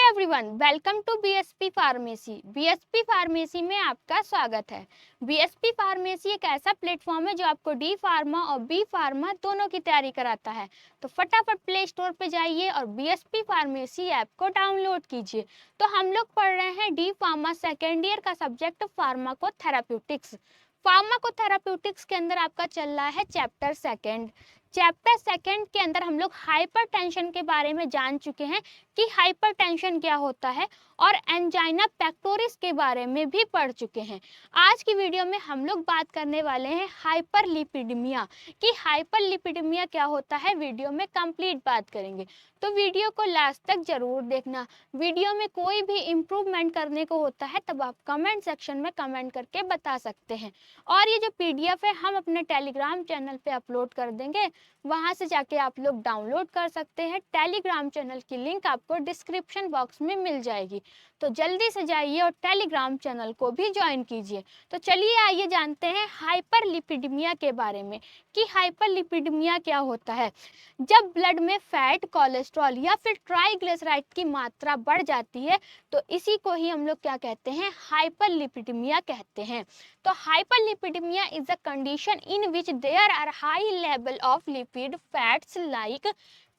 Everyone, welcome to BSP pharmacy. BSP pharmacy में आपका स्वागत है। बीएसपी फार्मेसी एक ऐसा प्लेटफॉर्म है जो आपको डी फार्मा और बी फार्मा दोनों की तैयारी कराता है। तो फटाफट प्ले स्टोर पे जाइए और बीएसपी फार्मेसी ऐप को डाउनलोड कीजिए। तो हम लोग पढ़ रहे हैं डी फार्मा सेकेंड ईयर का सब्जेक्ट फार्माकोथेराप्यूटिक्स। फार्माकोथेराप्यूटिक्स के अंदर आपका चल रहा है चैप्टर सेकेंड के अंदर हम लोग हाइपरटेंशन के बारे में जान चुके हैं कि हाइपरटेंशन क्या होता है, और एंजाइना पेक्टोरिस के बारे में भी पढ़ चुके हैं। आज की वीडियो में हम लोग बात करने वाले हैं हाइपरलिपिडेमिया कि हाइपरलिपिडेमिया क्या होता है। वीडियो में कंप्लीट बात करेंगे, तो वीडियो को लास्ट तक जरूर देखना। वीडियो में कोई भी इम्प्रूवमेंट करने को होता है तब आप कमेंट सेक्शन में कमेंट करके बता सकते हैं। और ये जो पीडीएफ है हम अपने टेलीग्राम चैनल पे अपलोड कर देंगे, वहां से जाके आप लोग डाउनलोड कर सकते हैं। टेलीग्राम चैनल की लिंक आपको डिस्क्रिप्शन बॉक्स में मिल जाएगी, तो जल्दी से जाइए और टेलीग्राम चैनल को भी ज्वाइन कीजिए। तो चलिए आइए जानते हैं हाइपरलिपिडेमिया के बारे में कि हाइपरलिपिडेमिया क्या होता है। जब ब्लड में फैट, कोलेस्ट्रॉल या फिर ट्राइग्लिसराइड की मात्रा बढ़ जाती है तो इसी को ही हम लोग क्या कहते हैं, हाइपरलिपिडेमिया कहते हैं। तो hyperlipidemia is a condition in which there are high level of lipid fats like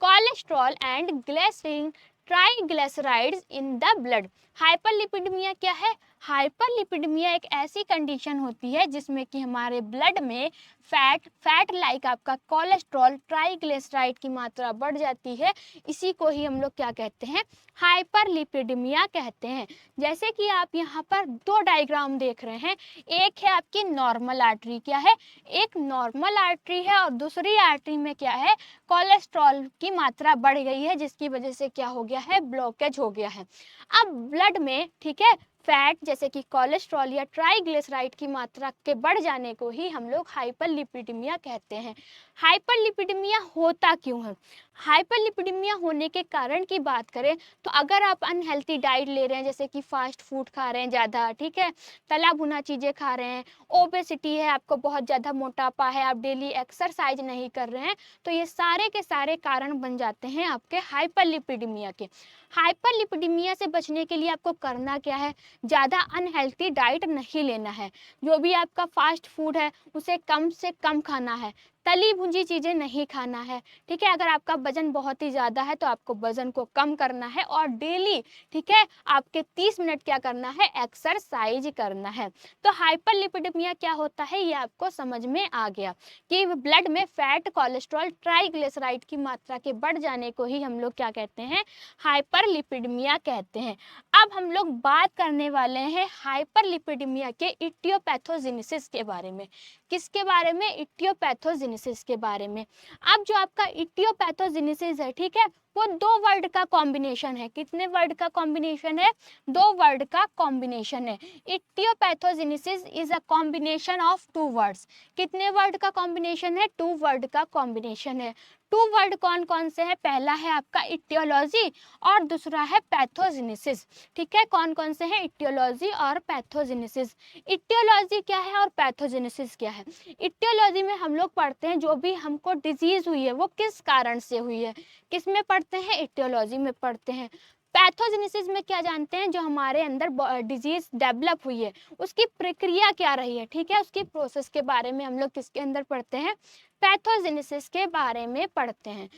cholesterol and glycerine triglycerides in the blood. Hyperlipidemia क्या है? हाइपरलिपिडेमिया एक ऐसी कंडीशन होती है जिसमें कि हमारे ब्लड में फैट लाइक आपका कोलेस्ट्रॉल, ट्राइग्लिसराइड की मात्रा बढ़ जाती है। इसी को ही हम लोग क्या कहते हैं, हाइपरलिपिडेमिया कहते हैं। जैसे कि आप यहाँ पर दो डायग्राम देख रहे हैं, एक है आपकी नॉर्मल आर्टरी, क्या है, एक नॉर्मल आर्टरी है, और दूसरी आर्टरी में क्या है, कोलेस्ट्रॉल की मात्रा बढ़ गई है, जिसकी वजह से क्या हो गया है, ब्लॉकेज हो गया है। अब ब्लड में, ठीक है, फैट जैसे कि कोलेस्ट्रॉल या ट्राइग्लिसराइड की मात्रा के बढ़ जाने को ही हम लोग हाइपरलिपिडेमिया कहते हैं। हाइपरलिपिडेमिया होता क्यों है? हाइपरलिपिडेमिया होने के कारण की बात करें तो अगर आप अनहेल्थी डाइट ले रहे हैं, जैसे कि फास्ट फूड खा रहे हैं ज़्यादा, ठीक है, तला भुना चीज़ें खा रहे हैं, ओबेसिटी है, आपको बहुत ज़्यादा मोटापा है, आप डेली एक्सरसाइज नहीं कर रहे हैं, तो ये सारे के सारे कारण बन जाते हैं आपके हाइपरलिपिडेमिया के। हाइपरलिपिडेमिया से बचने के लिए आपको करना क्या है, ज़्यादा अनहेल्थी डाइट नहीं लेना है। जो भी आपका फास्ट फूड है उसे कम से कम खाना है, तली भुंजी चीज़ें नहीं खाना है, ठीक है। अगर आपका वजन बहुत ही ज़्यादा है तो आपको वजन को कम करना है, और डेली, ठीक है, आपके 30 मिनट क्या करना है, एक्सरसाइज करना है। तो हाइपरलिपिडेमिया क्या होता है ये आपको समझ में आ गया कि ब्लड में फैट, कोलेस्ट्रॉल, ट्राइग्लिसराइड की मात्रा के बढ़ जाने को ही हम लोग क्या कहते हैं, हाइपरलिपिडेमिया कहते हैं। अब हम लोग बात करने वाले हैं हाइपरलिपिडेमिया के इटियोपैथोजेनेसिस के बारे में। किसके बारे में? इटियोपैथोजेनेसिस के बारे में। अब जो आपका इटियोपैथोजेनेसिस है, ठीक है, वो दो वर्ड का कॉम्बिनेशन है। कितने वर्ड का कॉम्बिनेशन है? दो वर्ड का कॉम्बिनेशन है। Etiopathogenesis is a combination of two words. कितने वर्ड का कॉम्बिनेशन है? टू वर्ड का कॉम्बिनेशन है। टू वर्ड कौन कौन से है? पहला है आपका इटियोलॉजी और दूसरा है पैथोजेनेसिस, ठीक है। कौन कौन से हैं? इटियोलॉजी और पैथोजेनेसिस। इटियोलॉजी क्या है और पैथोजेनेसिस क्या है? इटियोलॉजी में हम लोग पढ़ते हैं जो भी हमको डिजीज हुई है वो किस कारण से हुई है, किस में पढ़ते हैं, इटियोलॉजी में पढ़ते हैं। पैथोजेनेसिस में क्या जानते हैं, जो हमारे अंदर डिजीज डेवलप हुई है उसकी प्रक्रिया क्या रही है, ठीक है, उसकी प्रोसेस के बारे में हम लोग किसके अंदर पढ़ते हैं, पैथोजेनेसिस के बारे में पढ़ते हैं।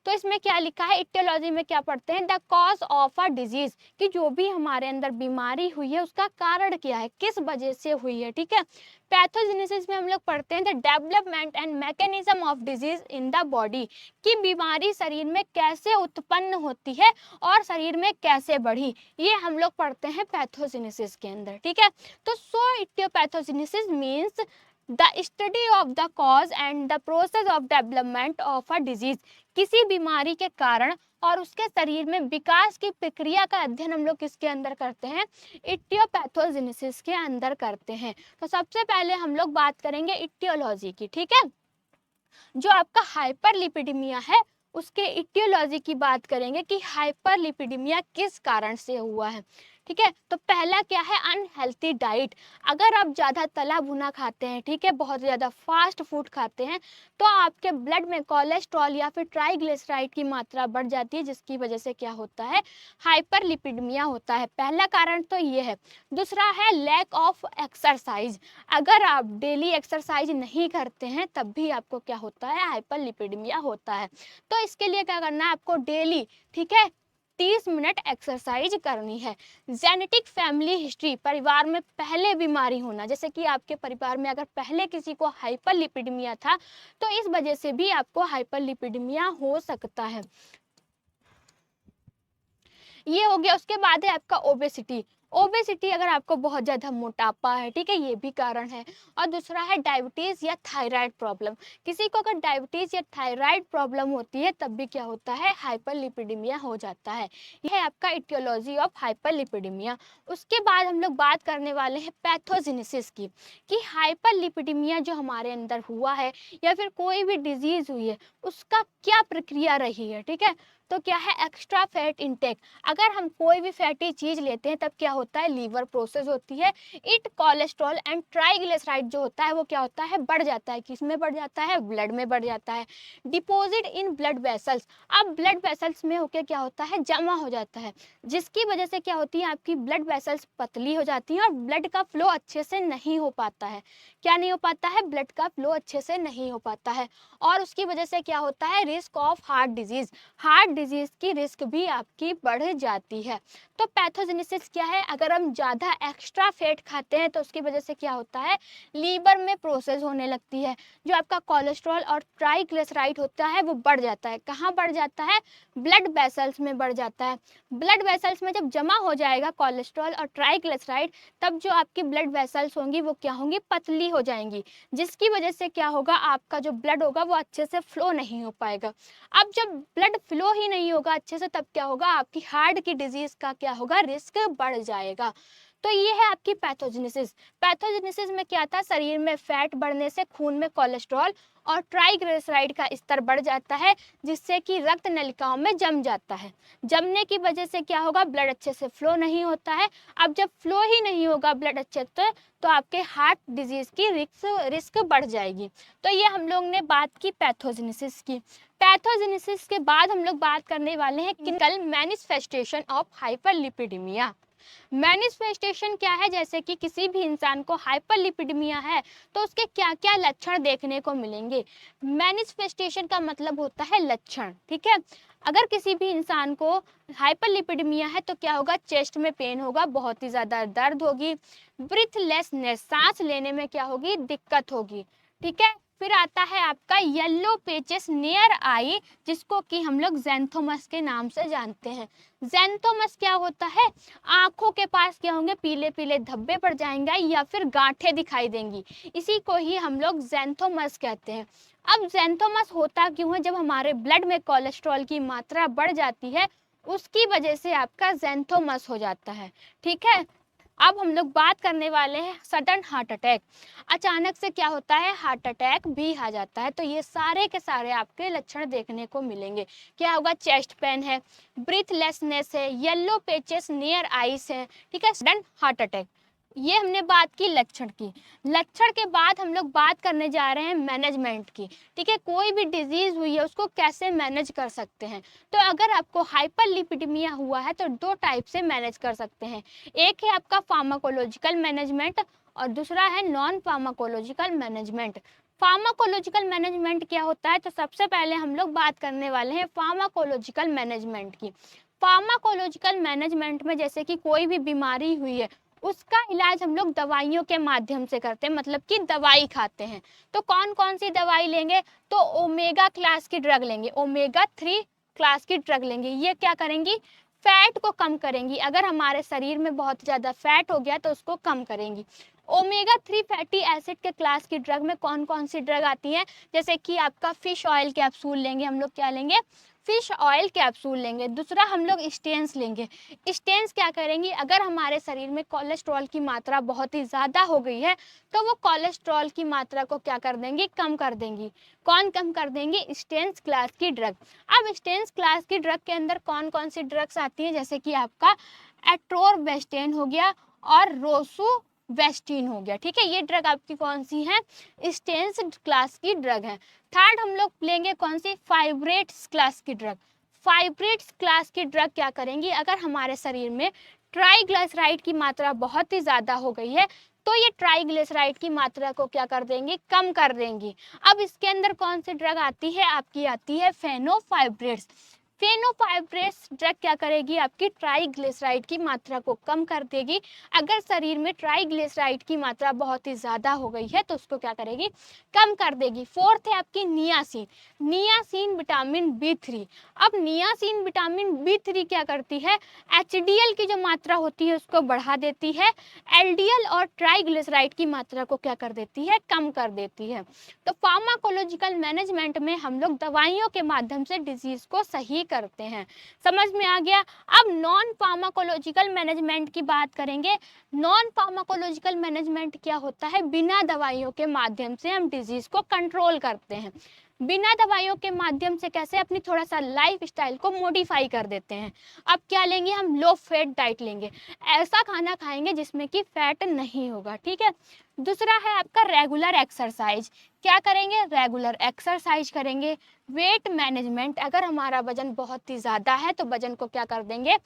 तो इसमें क्या लिखा है, इटियोलॉजी में क्या पढ़ते हैं, the cause of a disease, कि जो भी हमारे अंदर बीमारी हुई है उसका कारण क्या है, किस वजह से हुई है, ठीक है। पैथोजेनेसिस में हम लोग पढ़ते हैं the development and mechanism of disease in the body, कि बीमारी शरीर में कैसे उत्पन्न होती है और शरीर में कैसे बढ़ी, ये हम लोग पढ़ते हैं पैथोजेनेसिस के अंदर, ठीक है। तो so etiopathogenesis means the study of the cause and the process of development of a disease, किसी बीमारी के कारण और उसके शरीर में विकास की प्रक्रिया का अध्ययन हम लोग किसके अंदर करते हैं, इटियोपैथोजेनेसिस के अंदर करते हैं। तो सबसे पहले हम लोग बात करेंगे इटियोलॉजी की, ठीक है। जो आपका हाइपरलिपिडेमिया है उसके इटियोलॉजी की बात करेंगे कि हाइपरलिपिडेमिया किस कारण से हुआ है, ठीक है। तो पहला क्या है, अनहेल्थी डाइट। अगर आप ज़्यादा तला भुना खाते हैं, ठीक है, बहुत ज़्यादा फास्ट फूड खाते हैं, तो आपके ब्लड में कोलेस्ट्रॉल या फिर ट्राइग्लिसराइड की मात्रा बढ़ जाती है, जिसकी वजह से क्या होता है, हाइपरलिपिडमिया होता है। पहला कारण तो ये है। दूसरा है लैक ऑफ एक्सरसाइज। अगर आप डेली एक्सरसाइज नहीं करते हैं तब भी आपको क्या होता है, हाइपरलिपिडमिया होता है। तो इसके लिए क्या करना है आपको, डेली, ठीक है, 30 मिनट एक्सरसाइज करनी है। जेनेटिक फैमिली हिस्ट्री, परिवार में पहले बीमारी होना, जैसे कि आपके परिवार में अगर पहले किसी को हाइपरलिपिडमिया था तो इस वजह से भी आपको हाइपरलिपिडमिया हो सकता है। ये हो गया। उसके बाद है आपका ओबेसिटी। ओबेसिटी, अगर आपको बहुत ज़्यादा मोटापा है, ठीक है, ये भी कारण है। और दूसरा है डायबिटीज़ या थायराइड प्रॉब्लम। किसी को अगर डायबिटीज़ या थायराइड प्रॉब्लम होती है तब भी क्या होता है, हाइपरलिपिडमिया हो जाता है। यह है आपका इटियोलॉजी ऑफ हाइपरलिपिडमिया। उसके बाद हम लोग बात करने वाले हैं पैथोजेनेसिस की, कि हाइपरलिपिडमिया जो हमारे अंदर हुआ है या फिर कोई भी डिजीज़ हुई है उसका क्या प्रक्रिया रही है, ठीक है। तो क्या है, एक्स्ट्रा फैट इंटेक। अगर हम कोई भी फैटी चीज लेते हैं तब क्या होता है, लीवर प्रोसेस होती है, इट कोलेस्ट्रॉल एंड ट्राइग्लिसराइड जो होता है वो क्या होता है, बढ़ जाता है। किस में बढ़ जाता है, ब्लड में बढ़ जाता है। Deposit in blood vessels. अब ब्लड वेसल्स में होकर क्या होता है, जमा हो जाता है, जिसकी वजह से क्या होती है, आपकी ब्लड वेसल्स पतली हो जाती हैं और ब्लड का फ्लो अच्छे से नहीं हो पाता है। क्या नहीं हो पाता है, ब्लड का फ्लो अच्छे से नहीं हो पाता है। और उसकी वजह से क्या होता है, risk of heart disease, heart disease की रिस्क भी आपकी बढ़ जाती है। तो पैथोजेनेसिस क्या है, अगर हम ज़्यादा एक्स्ट्रा फैट खाते हैं तो उसकी वजह से क्या होता है, लीवर में प्रोसेस होने लगती है, जो आपका कोलेस्ट्रॉल और ट्राइग्लिसराइड होता है वो बढ़ जाता है। कहाँ बढ़ जाता है, ब्लड वेसल्स में बढ़ जाता है। ब्लड वेसल्स में जब जमा हो जाएगा कोलेस्ट्रॉल और ट्राइग्लिसराइड, तब जो आपकी ब्लड वेसल्स होंगी वो क्या होंगी, पतली हो जाएंगी, जिसकी वजह से क्या होगा, आपका जो ब्लड होगा वो अच्छे से फ्लो नहीं हो पाएगा। अब जब ब्लड फ्लो ही नहीं होगा अच्छे से, तब क्या होगा, आपकी हार्ट की डिजीज का क्या होगा, रिस्क बढ़ जाएगा। तो ये है आपकी पैथोजेनेसिस। पैथोजेनेसिस में क्या था, शरीर में फैट बढ़ने से खून में कोलेस्ट्रॉल और ट्राइग्लिसराइड का स्तर बढ़ जाता है, जिससे कि रक्त नलिकाओं में जम जाता है। जमने की वजह से क्या होगा, ब्लड अच्छे से फ्लो नहीं होता है। अब जब फ्लो ही नहीं होगा ब्लड अच्छे से, तो आपके हार्ट डिजीज की रिस्क बढ़ जाएगी। तो ये हम लोग ने बात की पैथोजेनेसिस की। पैथोजेनेसिस के बाद हम लोग बात करने वाले हैं clinical manifestation of hyperlipidemia. Manifestation क्या है, जैसे कि किसी भी इंसान को हाइपरलिपिडेमिया है तो उसके क्या क्या लक्षण देखने को मिलेंगे। मैनिफेस्टेशन का मतलब होता है लक्षण, ठीक है। अगर किसी भी इंसान को हाइपरलिपिडेमिया है तो क्या होगा, चेस्ट में पेन होगा, बहुत ही ज़्यादा दर्द होगी, ब्रीथलेसनेस, सांस लेने में क्या होगी, दिक्कत होगी, ठीक है। फिर आता है आपका येलो पेचेस नियर आई, जिसको कि हम लोग ज़ैंथोमस के नाम से जानते हैं। ज़ैंथोमस क्या होता है, आंखों के पास क्या होंगे, पीले पीले धब्बे पड़ जाएंगे या फिर गांठें दिखाई देंगी, इसी को ही हम लोग ज़ैंथोमस कहते हैं। अब ज़ैंथोमस होता क्यों है, जब हमारे ब्लड में कोलेस्ट्रॉल की मात्रा बढ़ जाती है उसकी वजह से आपका ज़ैंथोमस हो जाता है, ठीक है। अब हम लोग बात करने वाले हैं सडन हार्ट अटैक। अचानक से क्या होता है, हार्ट अटैक भी आ जाता है। तो ये सारे के सारे आपके लक्षण देखने को मिलेंगे। क्या होगा, चेस्ट पेन है, ब्रीथलेसनेस है, येलो पेचेस नियर आईज है, ठीक है, सडन हार्ट अटैक। ये हमने बात की लक्षण की। लक्षण के बाद हम लोग बात करने जा रहे हैं मैनेजमेंट की, ठीक है। कोई भी डिजीज हुई है उसको कैसे मैनेज कर सकते हैं। तो अगर आपको हाइपरलिपिडेमिया हुआ है तो दो टाइप से मैनेज कर सकते हैं। एक है आपका फार्माकोलॉजिकल मैनेजमेंट और दूसरा है non pharmacological management. Pharmacological management क्या होता है, तो सबसे पहले हम लोग बात करने वाले हैं फार्माकोलॉजिकल मैनेजमेंट की। फार्माकोलॉजिकल मैनेजमेंट में जैसे कि कोई भी बीमारी हुई है उसका इलाज हम लोग दवाइयों के माध्यम से करते हैं, मतलब कि दवाई खाते हैं। तो कौन कौन सी दवाई लेंगे, तो ओमेगा क्लास की ड्रग लेंगे, ओमेगा 3 क्लास की ड्रग लेंगे। ये क्या करेंगी, फैट को कम करेंगी। अगर हमारे शरीर में बहुत ज़्यादा फैट हो गया तो उसको कम करेंगी। ओमेगा 3 फैटी एसिड के क्लास की ड्रग में कौन कौन सी ड्रग आती हैं, जैसे कि आपका फिश ऑयल कैप्सूल लेंगे हम लोग, क्या लेंगे, फिश ऑयल कैप्सूल लेंगे। दूसरा हम लोग स्टेंस लेंगे। स्टेंस क्या करेंगी, अगर हमारे शरीर में कोलेस्ट्रॉल की मात्रा बहुत ही ज़्यादा हो गई है तो वो कोलेस्ट्रॉल की मात्रा को क्या कर देंगी, कम कर देंगी। कौन कम कर देंगी, स्टेंस क्लास की ड्रग। अब स्टेंस क्लास की ड्रग के अंदर कौन कौन सी ड्रग्स आती हैं, जैसे कि आपका एट्रोरवेस्टेन हो गया और रोसुवेस्टिन हो गया। ठीक है, ये ड्रग आपकी कौन सी है, स्टेंस क्लास की ड्रग है। थर्ड हम लोग लेंगे कौन सी, फाइब्रेट्स क्लास की ड्रग। फाइब्रेट्स क्लास की ड्रग क्या करेंगी, अगर हमारे शरीर में ट्राइग्लिसराइड की मात्रा बहुत ही ज़्यादा हो गई है तो ये ट्राइग्लिसराइड की मात्रा को क्या कर देंगी, कम कर देंगी। अब इसके अंदर कौन सी ड्रग आती है, आपकी आती है फेनोफाइब्रेट्स। फेनोफाइब्रेट्स ड्रग क्या करेगी, आपकी ट्राइग्लिसराइड की मात्रा को कम कर देगी। अगर शरीर में ट्राइग्लिसराइड की मात्रा बहुत ही ज़्यादा हो गई है तो उसको क्या करेगी, कम कर देगी। फोर्थ है आपकी नियासिन। Niacin vitamin B3। अब नियासिन विटामिन B3 क्या करती है, HDL की जो मात्रा होती है उसको बढ़ा देती है, LDL और ट्राइग्लिसराइड की मात्रा को क्या कर देती है, कम कर देती है। तो फार्माकोलॉजिकल मैनेजमेंट में हम लोग दवाइयों के माध्यम से डिजीज को सही करते हैं। समझ में आ गया। अब नॉन फार्माकोलॉजिकल मैनेजमेंट की बात करेंगे। नॉन फार्माकोलॉजिकल मैनेजमेंट क्या होता है, बिना दवाइयों के माध्यम से हम डिजीज को कंट्रोल करते हैं। बिना दवाइयों के माध्यम से कैसे, अपनी थोड़ा सा लाइफ स्टाइल को मॉडिफाई कर देते हैं। अब क्या लेंगे हम, लो फैट डाइट लेंगे, ऐसा खाना खाएंगे जिसमें कि फैट नहीं होगा। ठीक है। दूसरा है आपका रेगुलर एक्सरसाइज। क्या करेंगे, रेगुलर एक्सरसाइज करेंगे। वेट मैनेजमेंट, अगर हमारा वजन बहुत ही ज़्यादा है तो वजन को क्या कर देंगे,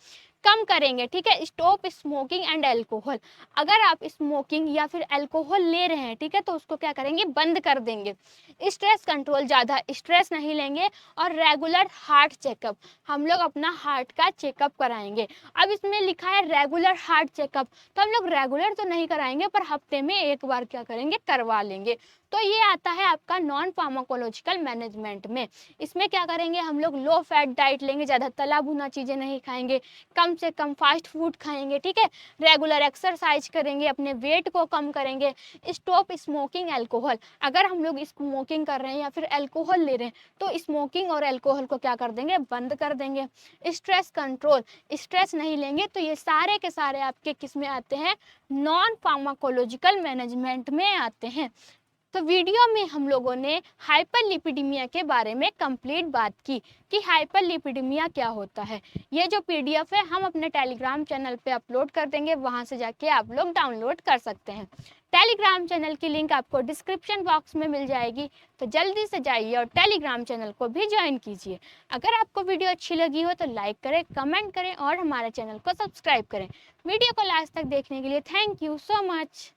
कम करेंगे। ठीक है। स्टॉप स्मोकिंग एंड अल्कोहल, अगर आप स्मोकिंग या फिर अल्कोहल ले रहे हैं, ठीक है, तो उसको क्या करेंगे, बंद कर देंगे। स्ट्रेस कंट्रोल, ज़्यादा स्ट्रेस नहीं लेंगे। और रेगुलर हार्ट चेकअप, हम लोग अपना हार्ट का चेकअप कराएंगे। अब इसमें लिखा है रेगुलर हार्ट चेकअप, तो हम लोग रेगुलर तो नहीं कराएंगे पर हफ्ते में एक बार क्या करेंगे, करवा लेंगे। तो ये आता है आपका नॉन फार्माकोलॉजिकल मैनेजमेंट में। इसमें क्या करेंगे, हम लोग लो फैट डाइट लेंगे, ज़्यादा तला भुना चीज़ें नहीं खाएंगे, कम से कम फास्ट फूड खाएंगे। ठीक है। रेगुलर एक्सरसाइज करेंगे, अपने वेट को कम करेंगे। स्टॉप स्मोकिंग अल्कोहल, अगर हम लोग स्मोकिंग कर रहे हैं या फिर अल्कोहल ले रहे हैं तो स्मोकिंग और अल्कोहल को क्या कर देंगे, बंद कर देंगे। स्ट्रेस कंट्रोल, स्ट्रेस नहीं लेंगे। तो ये सारे के सारे आपके किस में आते हैं, नॉन फार्माकोलॉजिकल मैनेजमेंट में आते हैं। तो वीडियो में हम लोगों ने हाइपरलिपिडेमिया के बारे में कंप्लीट बात की कि हाइपरलिपिडेमिया क्या होता है। ये जो PDF है हम अपने टेलीग्राम चैनल पे अपलोड कर देंगे, वहां से जाके आप लोग डाउनलोड कर सकते हैं। टेलीग्राम चैनल की लिंक आपको डिस्क्रिप्शन बॉक्स में मिल जाएगी, तो जल्दी से जाइए और टेलीग्राम चैनल को भी ज्वाइन कीजिए। अगर आपको वीडियो अच्छी लगी हो तो लाइक करें, कमेंट करें और हमारे चैनल को सब्सक्राइब करें। वीडियो को लास्ट तक देखने के लिए थैंक यू सो मच।